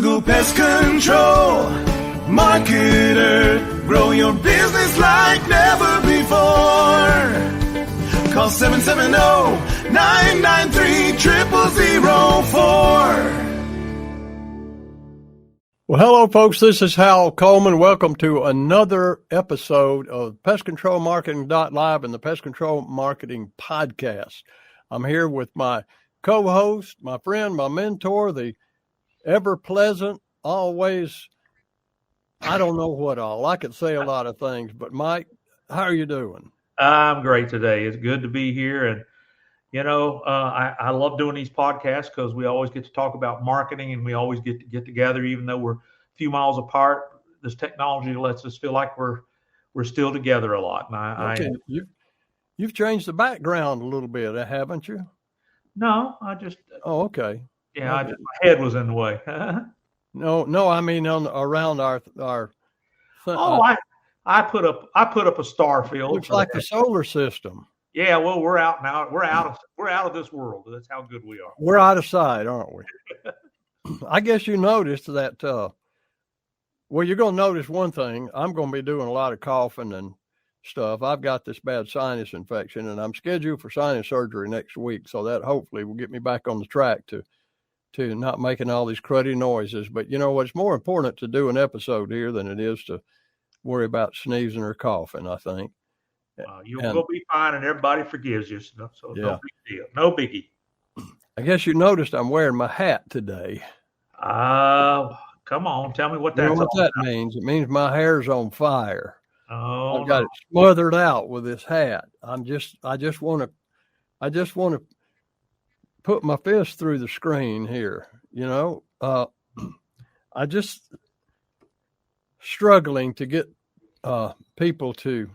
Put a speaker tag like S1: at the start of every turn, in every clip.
S1: Google Pest Control Marketer. Grow your business like never before. Call 770-993-0004.
S2: Well, hello, folks. This is Hal Coleman. Welcome to another episode of Pest Control Marketing.live and the Pest Control Marketing Podcast. I'm here with my co-host, my friend, my mentor, the ever-pleasant, always, I don't know what all. I could say a lot of things, but Mike, how are you doing?
S3: I'm great today. It's good to be here. And, you know, I love doing these podcasts because we always get to talk about marketing and we always get to get together, even though we're a few miles apart. This technology lets us feel like we're still together a lot. And
S2: You've changed the background a little bit, haven't you?
S3: No, I just.
S2: Oh, okay.
S3: Yeah, my head was in the way.
S2: No, I mean around our.
S3: I put up a star field.
S2: Looks like the solar system.
S3: Yeah, well, we're out now. We're out of this world. That's how good we are.
S2: We're out of sight, aren't we? I guess you noticed that. Well, you're going to notice one thing. I'm going to be doing a lot of coughing and stuff. I've got this bad sinus infection, and I'm scheduled for sinus surgery next week. So that hopefully will get me back on the track to not making all these cruddy noises. But you know what? It's more important to do an episode here than it is to worry about sneezing or coughing, I think.
S3: You'll be fine, and everybody forgives you. So
S2: yeah.
S3: No big deal. No biggie.
S2: I guess you noticed I'm wearing my hat today.
S3: Come on. Tell me what that's
S2: what that means. It means my hair's on fire.
S3: Oh,
S2: I've got it smothered out with this hat. I just want to put my fist through the screen here. You know, I just struggling to get people to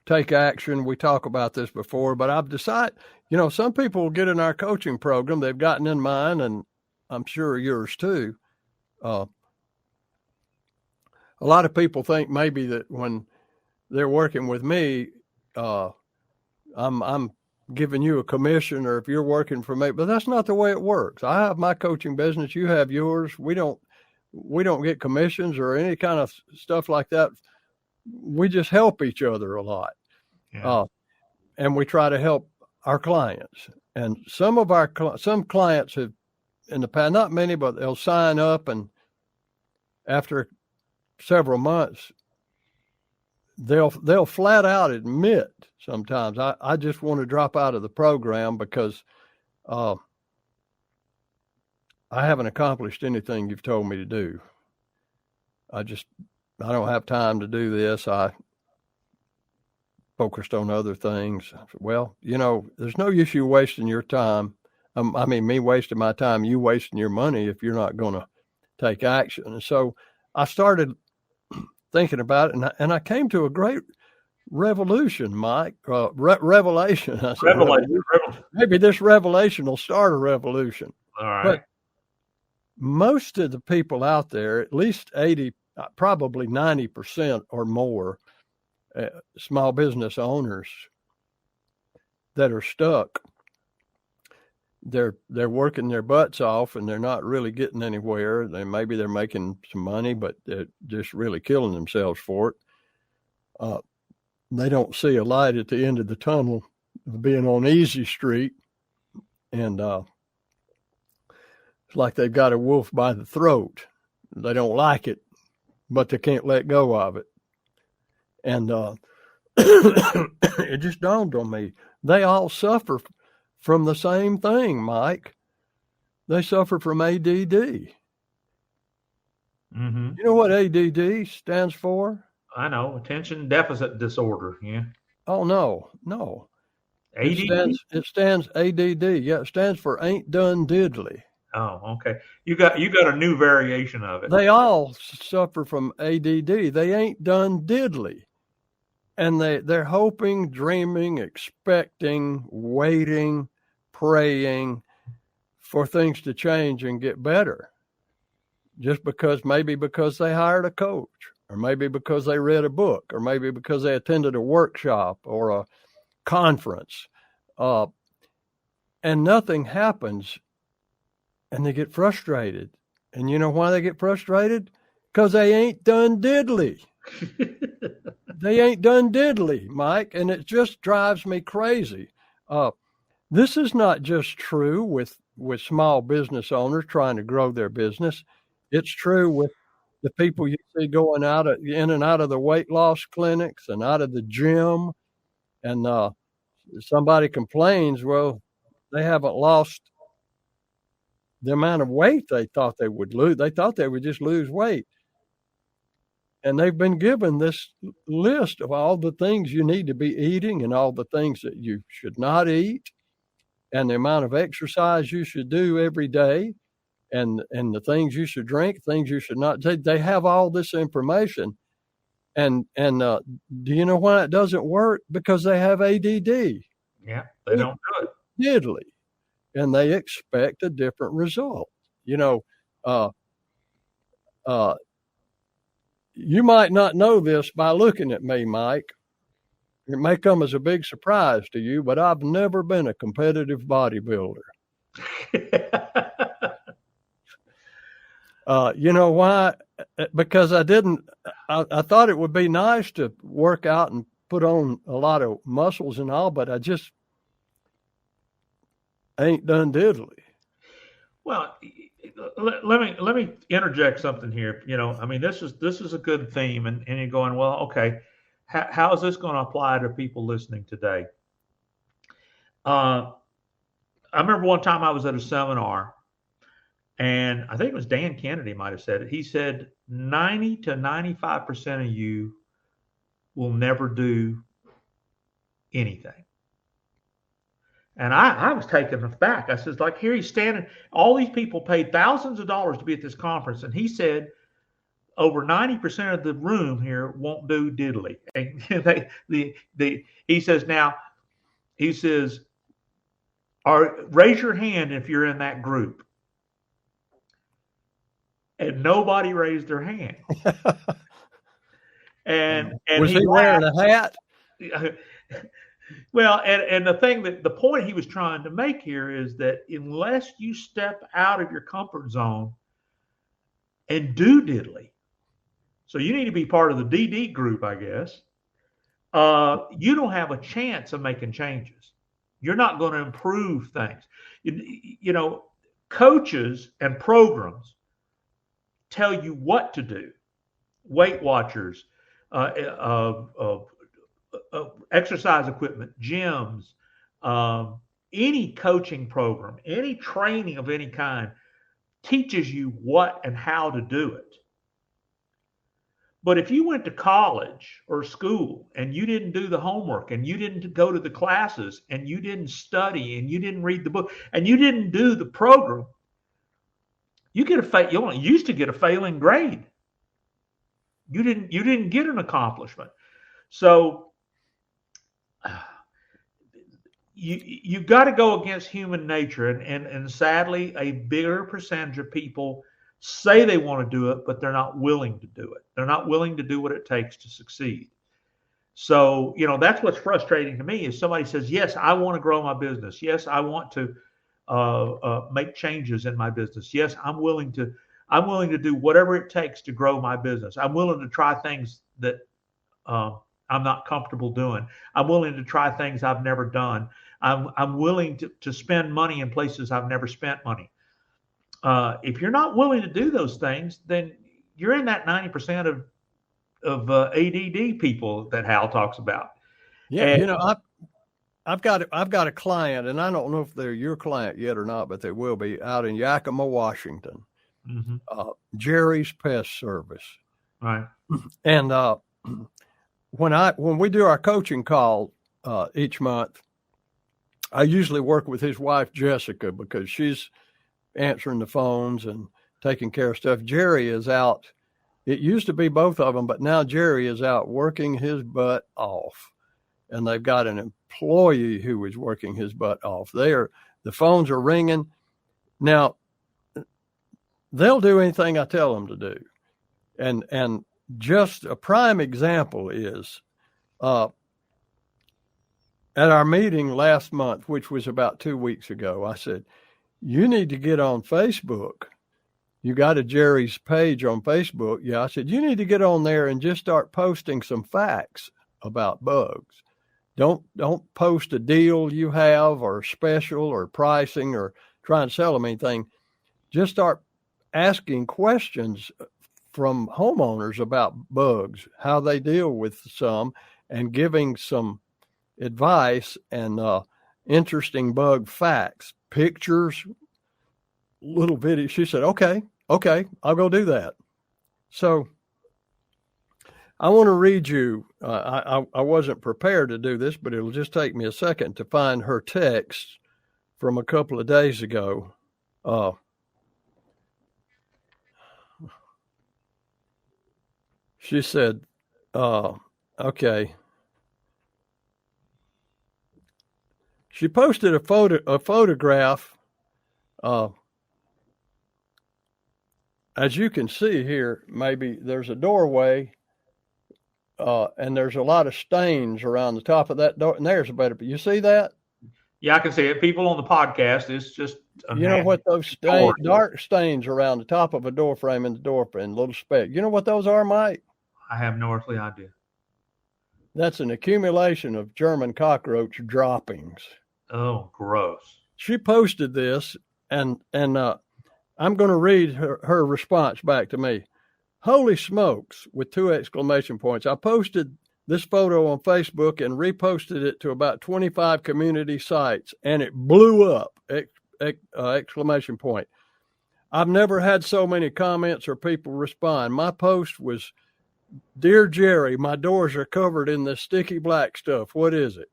S2: take action. We talk about this before, but I've decided, you know, some people will get in our coaching program. They've gotten in mine, and I'm sure yours too. A lot of people think maybe that when they're working with me, I'm giving you a commission, or if you're working for me, but that's not the way it works. I have my coaching business. You have yours. We don't get commissions or any kind of stuff like that. We just help each other a lot.
S3: Yeah.
S2: And we try to help our clients. And some clients have in the past, not many, but they'll sign up, and after several months, they'll flat out admit sometimes, I just want to drop out of the program because I haven't accomplished anything you've told me to do. I don't have time to do this. I focused on other things. Well, you know, there's no use you wasting your time. Me wasting my time, you wasting your money if you're not going to take action. And so I started thinking about it, and I came to a great revolution, Mike. Revelation. I said,
S3: Revelation.
S2: Maybe this revelation will start a revolution.
S3: All right.
S2: But most of the people out there, at least 80, probably 90% or more, small business owners that are stuck, they're working their butts off and they're not really getting anywhere. Maybe they're making some money, but they're just really killing themselves for it. They don't see a light at the end of the tunnel of being on Easy Street. And it's like they've got a wolf by the throat. They don't like it, but they can't let go of it. And it just dawned on me, they all suffer from the same thing, Mike. They suffer from ADD.
S3: Mm-hmm.
S2: You know what ADD stands for?
S3: I know, attention deficit disorder. Yeah.
S2: Oh, no.
S3: ADD?
S2: It stands ADD. Yeah, it stands for ain't done diddly.
S3: Oh, okay. You got a new variation of it.
S2: They all suffer from ADD. They ain't done diddly. And they're hoping, dreaming, expecting, waiting, praying for things to change and get better. Just because they hired a coach, or maybe because they read a book, or maybe because they attended a workshop or a conference. And nothing happens, and they get frustrated. And you know why they get frustrated? Because they ain't done diddly. They ain't done diddly, Mike, and it just drives me crazy. This is not just true with small business owners trying to grow their business. It's true with the people you see going in and out of the weight loss clinics and out of the gym. And somebody complains, well, they haven't lost the amount of weight they thought they would lose. They thought they would just lose weight. And they've been given this list of all the things you need to be eating and all the things that you should not eat and the amount of exercise you should do every day and the things you should drink, things you should not take. They have all this information. And do you know why it doesn't work? Because they have ADD.
S3: Yeah, they don't do it.
S2: Diddly. And they expect a different result. You know, you might not know this by looking at me, Mike. It may come as a big surprise to you, but I've never been a competitive bodybuilder. You know why? Because I thought it would be nice to work out and put on a lot of muscles and all, but I just ain't done diddly.
S3: Well, let me interject something here. You know, I mean, this is a good theme, and you're going, well, okay, how is this going to apply to people listening today? I remember one time I was at a seminar, and I think it was Dan Kennedy might have said it. He said 90 to 95% of you will never do anything. And I was taken aback. I said, like, here he's standing. All these people paid thousands of dollars to be at this conference. And he said over 90% of the room here won't do diddly. And he says, raise your hand if you're in that group. And nobody raised their hand. and
S2: was he wearing a hat?
S3: Well, and the point he was trying to make here is that unless you step out of your comfort zone and do diddly, so you need to be part of the DD group, I guess, you don't have a chance of making changes. You're not going to improve things. You know, coaches and programs tell you what to do. Weight Watchers, exercise equipment, gyms, any coaching program, any training of any kind teaches you what and how to do it. But if you went to college or school and you didn't do the homework and you didn't go to the classes and you didn't study and you didn't read the book and you didn't do the program, you only used to get a failing grade. You didn't get an accomplishment. So you've got to go against human nature, and sadly, a bigger percentage of people say they want to do it, but they're not willing to do it. They're not willing to do what it takes to succeed. So, you know, that's what's frustrating to me is somebody says, yes, I want to grow my business. Yes, I want to make changes in my business. Yes, I'm willing to do whatever it takes to grow my business. I'm willing to try things that I'm not comfortable doing. I'm willing to try things I've never done. I'm willing to spend money in places I've never spent money. If you're not willing to do those things, then you're in that 90% of ADD people that Hal talks about.
S2: Yeah, and, you know, I've got a client, and I don't know if they're your client yet or not, but they will be, out in Yakima, Washington. Mm-hmm. Jerry's Pest Service.
S3: Right.
S2: And when we do our coaching call each month, I usually work with his wife, Jessica, because she's answering the phones and taking care of stuff. Jerry is out. It used to be both of them, but now Jerry is out working his butt off. And they've got an employee who is working his butt off. The phones are ringing. Now, they'll do anything I tell them to do. And just a prime example is at our meeting last month, which was about 2 weeks ago, I said, you need to get on Facebook you got a Jerry's page on Facebook. Yeah, I said, you need to get on there and just start posting some facts about bugs. Don't post a deal you have or special or pricing or try and sell them anything. Just start asking questions from homeowners about bugs, how they deal with some, and giving some advice and interesting bug facts, pictures, little video. She said, okay, I'll go do that. So I want to read you. I wasn't prepared to do this, but it'll just take me a second to find her text from a couple of days ago. She said, okay. She posted a photograph. As you can see here, maybe there's a doorway, and there's a lot of stains around the top of that door. And there's a better. You see that?
S3: Yeah, I can see it. People on the podcast, it's just
S2: you know what those dark stains around the top of a door frame and the door frame, little speck. You know what those are, Mike?
S3: I have no earthly idea.
S2: That's an accumulation of German cockroach droppings.
S3: Oh, gross.
S2: She posted this, and I'm going to read her response back to me. Holy smokes, with 2 exclamation points. I posted this photo on Facebook and reposted it to about 25 community sites, and it blew up, exclamation point. I've never had so many comments or people respond. My post was, Dear Jerry, my doors are covered in this sticky black stuff. What is it?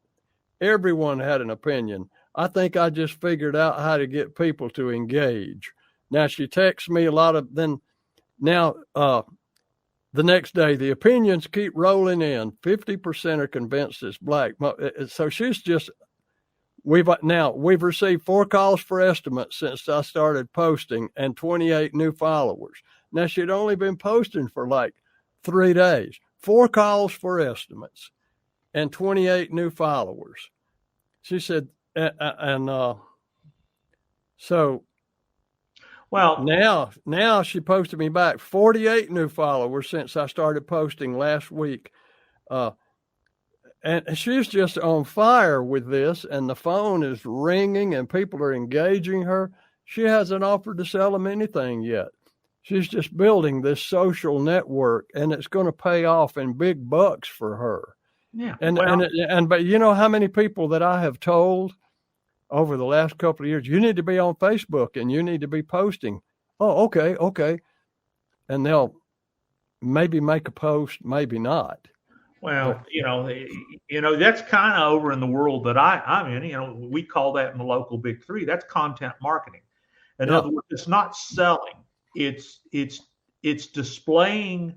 S2: Everyone had an opinion. I think I just figured out how to get people to engage. Now she texts me a lot of the next day, the opinions keep rolling in. 50% are convinced it's black. So she's just, we've received 4 calls for estimates since I started posting and 28 new followers. Now she'd only been posting for like 3 days. 4 calls for estimates and 28 new followers. She said, so
S3: well,
S2: now she posted me back 48 new followers since I started posting last week. And she's just on fire with this, and the phone is ringing and people are engaging her. She hasn't offered to sell them anything yet. She's just building this social network, and it's going to pay off in big bucks for her.
S3: Yeah.
S2: But you know how many people that I have told over the last couple of years, you need to be on Facebook and you need to be posting. Oh, okay. And they'll maybe make a post, maybe not.
S3: Well, that's kind of over in the world that I'm in. We call that in the local big 3. That's content marketing. In other words, it's not selling. It's displaying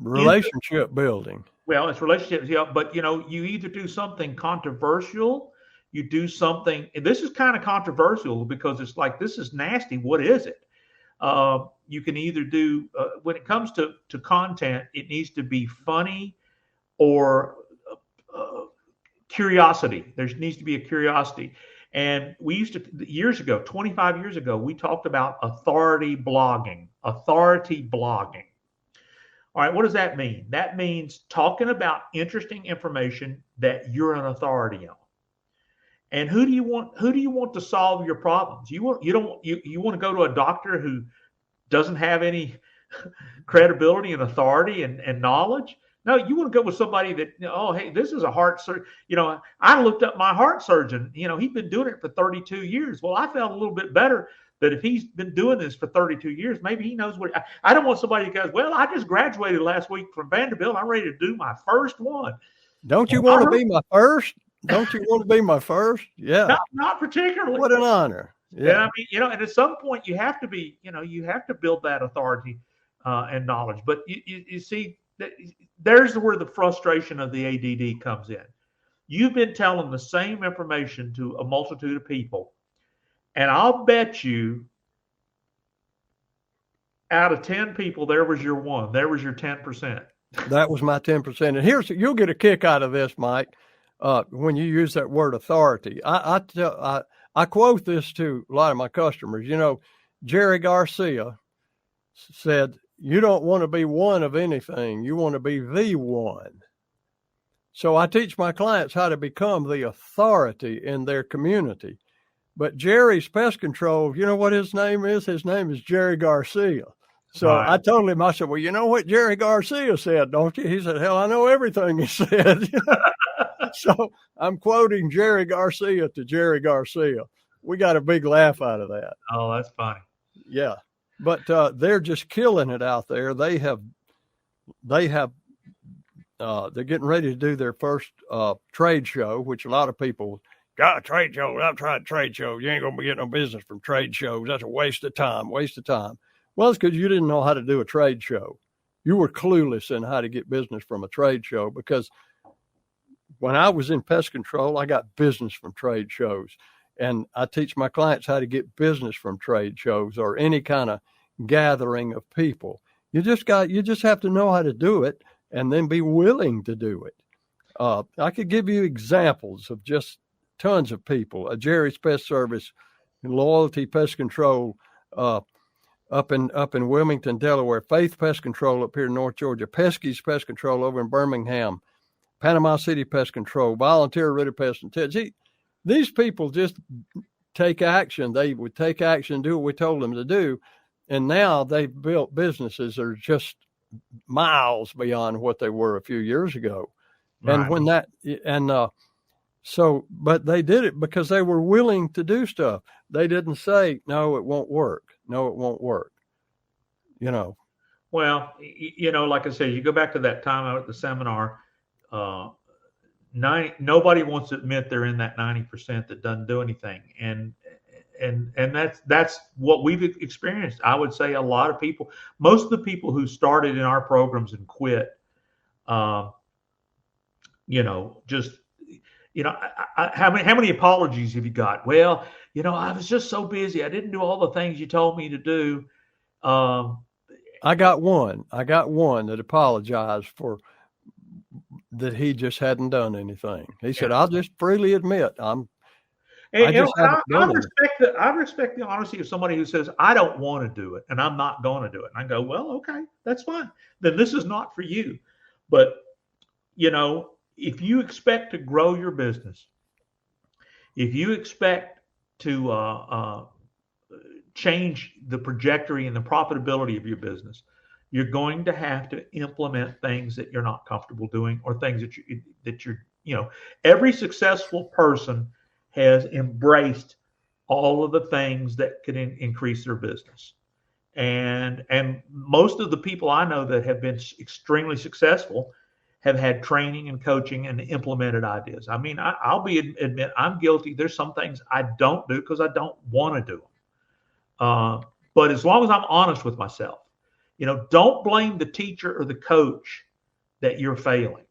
S2: relationship building.
S3: Well, it's relationships, but you either do something controversial, you do something, and this is kind of controversial because it's like, this is nasty. What is it? You can either do, when it comes to content, it needs to be funny or curiosity. There needs to be a curiosity. And we used to, 25 years ago, we talked about authority blogging. All right, what does that mean? That means talking about interesting information that you're an authority on. And who do you want to solve your problems? You want to go to a doctor who doesn't have any credibility and authority and knowledge? No, you want to go with somebody that, hey, this is a heart surgeon. I looked up my heart surgeon. He's been doing it for 32 years. Well, I felt a little bit better that if he's been doing this for 32 years, maybe he knows what. I don't want somebody who goes, well, I just graduated last week from Vanderbilt. I'm ready to do my first one.
S2: Don't you want to be my first? Don't you want to be my first? Yeah.
S3: Not particularly.
S2: What an honor.
S3: Yeah. And at some point you have to be, you have to build that authority and knowledge. But you see, there's where the frustration of the ADD comes in. You've been telling the same information to a multitude of people. And I'll bet you out of 10 people, there was your one. There was your 10%.
S2: That was my 10%. And you'll get a kick out of this, Mike, when you use that word authority. I quote this to a lot of my customers. Jerry Garcia said, you don't want to be one of anything. You want to be the one. So I teach my clients how to become the authority in their community. But Jerry's Pest Control, you know what his name is? His name is Jerry Garcia. So
S3: Right.
S2: I told him, I said, well, you know what Jerry Garcia said, don't you? He said, hell, I know everything he said. So I'm quoting Jerry Garcia to Jerry Garcia. We got a big laugh out of that.
S3: Oh, that's funny.
S2: Yeah. But they're just killing it out there. They're getting ready to do their first trade show, which a lot of people got a trade show. I've tried trade shows. You ain't going to be getting no business from trade shows. That's a waste of time. Well, it's because you didn't know how to do a trade show. You were clueless in how to get business from a trade show, because when I was in pest control, I got business from trade shows. And I teach my clients how to get business from trade shows or any kind of gathering of people. You just have to know how to do it and then be willing to do it. I could give you examples of just tons of people. Jerry's Pest Service, Loyalty Pest Control, up in Wilmington, Delaware, Faith Pest Control up here in North Georgia, Pesky's Pest Control over in Birmingham, Panama City Pest Control, Volunteer Rid of Pest and Ticks. These people just take action. They would take action, do what we told them to do, and now they've built businesses that are just miles beyond what they were a few years ago.
S3: Right.
S2: But they did it because they were willing to do stuff. They didn't say, no, it won't work. No, it won't work.
S3: Well, like I said, you go back to that time out at the seminar, nobody wants to admit they're in that 90% that doesn't do anything. And that's what we've experienced. I would say a lot of people, most of the people who started in our programs and quit, how many apologies have you got? Well, I was just so busy. I didn't do all the things you told me to do.
S2: I got one that apologized for that. He just hadn't done anything. He said, I'll just freely admit I
S3: respect the honesty of somebody who says, I don't want to do it and I'm not going to do it. And I go, well, okay, that's fine. Then this is not for you. But, if you expect to grow your business, if you expect to change the trajectory and the profitability of your business, you're going to have to implement things that you're not comfortable doing, or things that you're every successful person has embraced all of the things that could increase their business. And most of the people I know that have been extremely successful have had training and coaching and implemented ideas. I mean, I'll admit I'm guilty. There's some things I don't do because I don't want to do them. But as long as I'm honest with myself, don't blame the teacher or the coach that you're failing.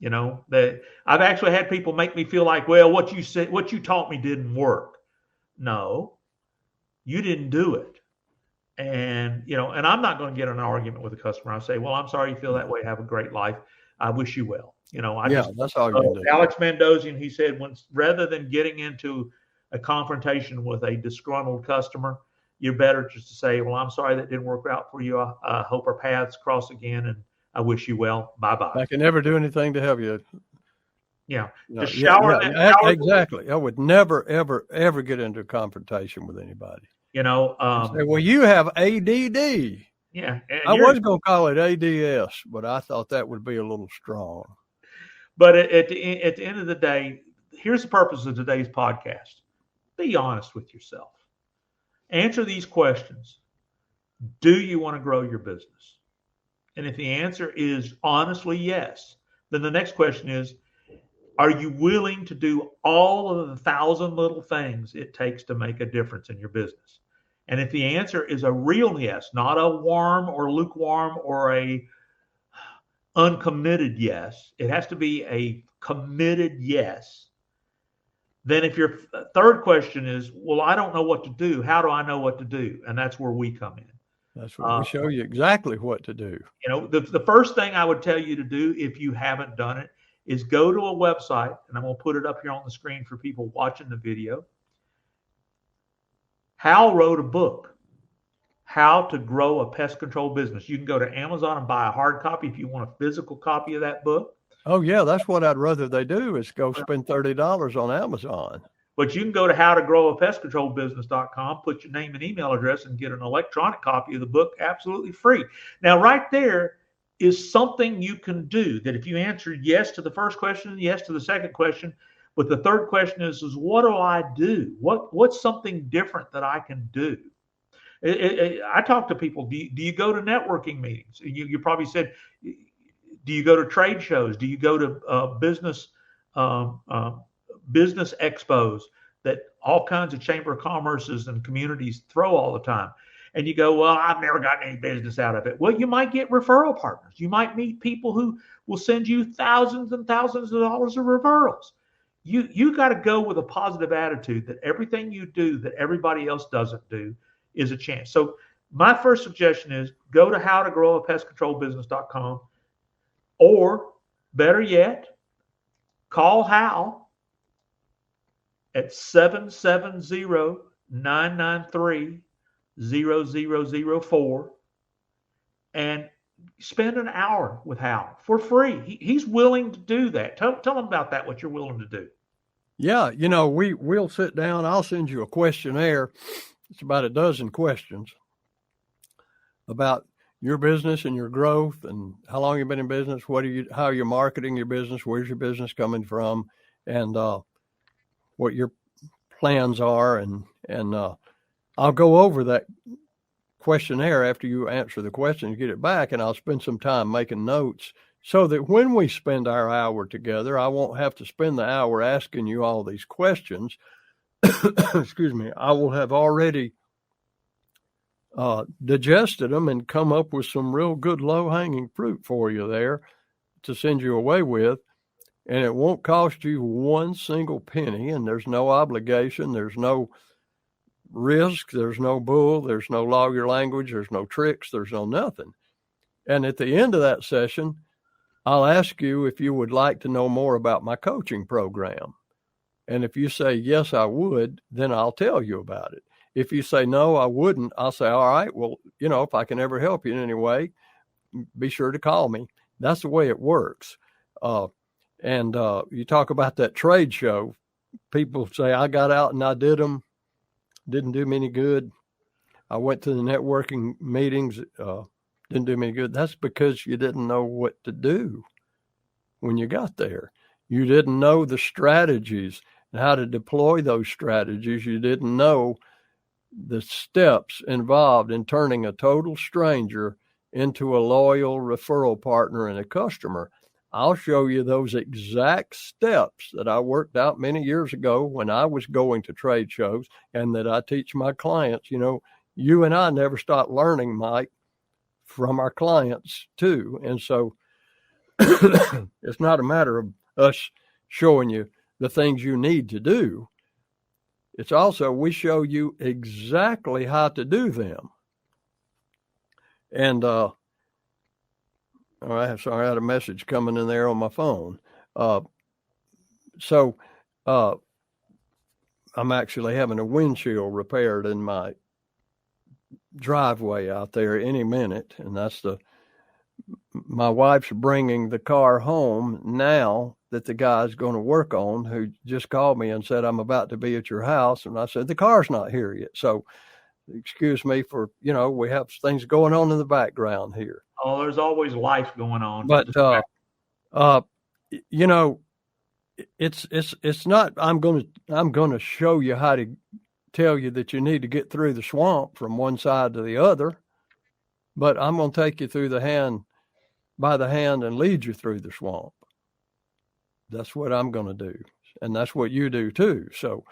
S3: That I've actually had people make me feel like, well, what you taught me didn't work. No, you didn't do it. And, and I'm not going to get in an argument with a customer. I say, well, I'm sorry you feel that way. Have a great life. I wish you well.
S2: That's all you can do.
S3: Alex Mendozian, he said, rather than getting into a confrontation with a disgruntled customer, you're better just to say, well, I'm sorry that didn't work out for you. I hope our paths cross again, and I wish you well. Bye-bye.
S2: I can never do anything to help you.
S3: Yeah.
S2: Just shower. Exactly. I would never, ever, ever get into a confrontation with anybody.
S3: Say,
S2: well, you have ADD.
S3: Yeah.
S2: I was going to call it ADS, but I thought that would be a little strong.
S3: But at the end of the day, here's the purpose of today's podcast. Be honest with yourself. Answer these questions. Do you want to grow your business? And if the answer is honestly yes, then the next question is, are you willing to do all of the 1,000 little things it takes to make a difference in your business? And if the answer is a real yes, not a warm or lukewarm or a uncommitted yes, it has to be a committed yes. Then if your third question is, well, I don't know what to do. How do I know what to do? And that's where we come in.
S2: That's where we show you exactly what to do.
S3: The first thing I would tell you to do if you haven't done it is go to a website, and I'm going to put it up here on the screen for people watching the video. Hal wrote a book, How to Grow a Pest Control Business. You can go to Amazon and buy a hard copy if you want a physical copy of that book.
S2: Oh, yeah, that's what I'd rather they do is go spend $30 on Amazon.
S3: But you can go to howtogrowapestcontrolbusiness.com, put your name and email address, and get an electronic copy of the book absolutely free. Now, right there is something you can do that if you answer yes to the first question, yes to the second question, but the third question is what do I do? What's something different that I can do? I talk to people, do you go to networking meetings? You probably said, do you go to trade shows? Do you go to business expos that all kinds of chamber of commerces and communities throw all the time? And you go, well, I've never gotten any business out of it. Well, you might get referral partners. You might meet people who will send you thousands and thousands of dollars of referrals. You got to go with a positive attitude that everything you do that everybody else doesn't do is a chance. So my first suggestion is go to howtogrowapestcontrolbusiness.com, or better yet, call Hal at 770-993-0004 and spend an hour with Hal for free. He's willing to do that. Tell him about that, what you're willing to do.
S2: Yeah, we'll sit down. I'll send you a questionnaire. It's about a dozen questions about your business and your growth and how long you've been in business, how you're marketing your business, where's your business coming from, and what your plans are. And I'll go over that questionnaire after you answer the question, you get it back, and I'll spend some time making notes so that when we spend our hour together, I won't have to spend the hour asking you all these questions. Excuse me. I will have already digested them and come up with some real good low-hanging fruit for you there to send you away with. And it won't cost you one single penny, and there's no obligation, there's no risk, there's no bull, there's no lawyer language, there's no tricks, there's no nothing. And at the end of that session, I'll ask you if you would like to know more about my coaching program. And if you say, yes, I would, then I'll tell you about it. If you say, no, I wouldn't, I'll say, all right, well, if I can ever help you in any way, be sure to call me. That's the way it works. And you talk about that trade show. People say, I got out and I did them. Didn't do me any good. I went to the networking meetings. Didn't do me any good. That's because you didn't know what to do when you got there. You didn't know the strategies and how to deploy those strategies. You didn't know the steps involved in turning a total stranger into a loyal referral partner and a customer. I'll show you those exact steps that I worked out many years ago when I was going to trade shows and that I teach my clients. You and I never stop learning, Mike, from our clients too. And so it's not a matter of us showing you the things you need to do. It's also, we show you exactly how to do them. And, I had a message coming in there on my phone. So I'm actually having a windshield repaired in my driveway out there any minute. And my wife's bringing the car home now that the guy's going to work on, who just called me and said, I'm about to be at your house. And I said, the car's not here yet. So excuse me for, we have things going on in the background here.
S3: Oh, there's always life going on.
S2: But, it's not, I'm going to show you how to tell you that you need to get through the swamp from one side to the other, but I'm going to take you by the hand and lead you through the swamp. That's what I'm going to do. And that's what you do too. So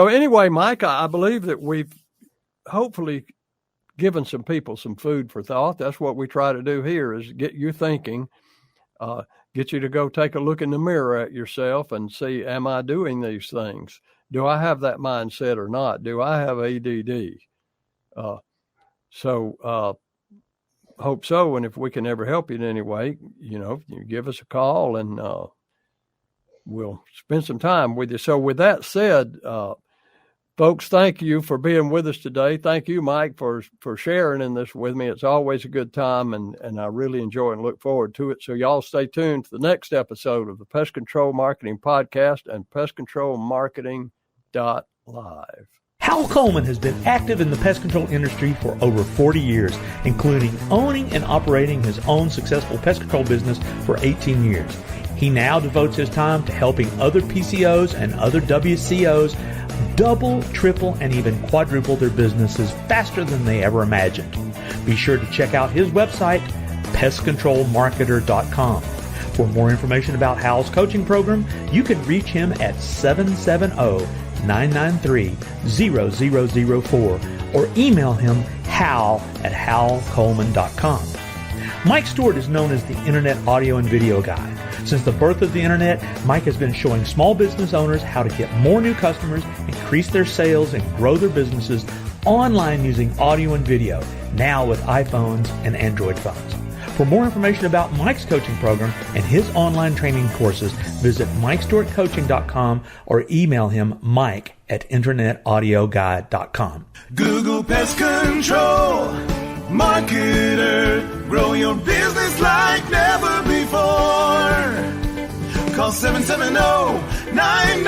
S2: anyway, Mike, I believe that we've hopefully given some people some food for thought. That's what we try to do here, is get you thinking, get you to go take a look in the mirror at yourself and see, am I doing these things? Do I have that mindset or not? Do I have ADD? Hope so. And if we can ever help you in any way, you give us a call and we'll spend some time with you. So with that said, Folks, thank you for being with us today. Thank you, Mike, for sharing in this with me. It's always a good time, and I really enjoy and look forward to it. So y'all stay tuned to the next episode of the Pest Control Marketing Podcast and pestcontrolmarketing.live.
S4: Hal Coleman has been active in the pest control industry for over 40 years, including owning and operating his own successful pest control business for 18 years. He now devotes his time to helping other PCOs and other WCOs double, triple, and even quadruple their businesses faster than they ever imagined. Be sure to check out his website, pestcontrolmarketer.com. For more information about Hal's coaching program, you can reach him at 770-993-0004 or email him hal@halcoleman.com. Mike Stewart is known as the Internet audio and video guy. Since the birth of the Internet, Mike has been showing small business owners how to get more new customers, increase their sales, and grow their businesses online using audio and video, now with iPhones and Android phones. For more information about Mike's coaching program and his online training courses, visit MikeStewartCoaching.com or email him mike@internetaudioguide.com.
S1: Google Pest Control Marketer. Grow your business like never before. Call 770-9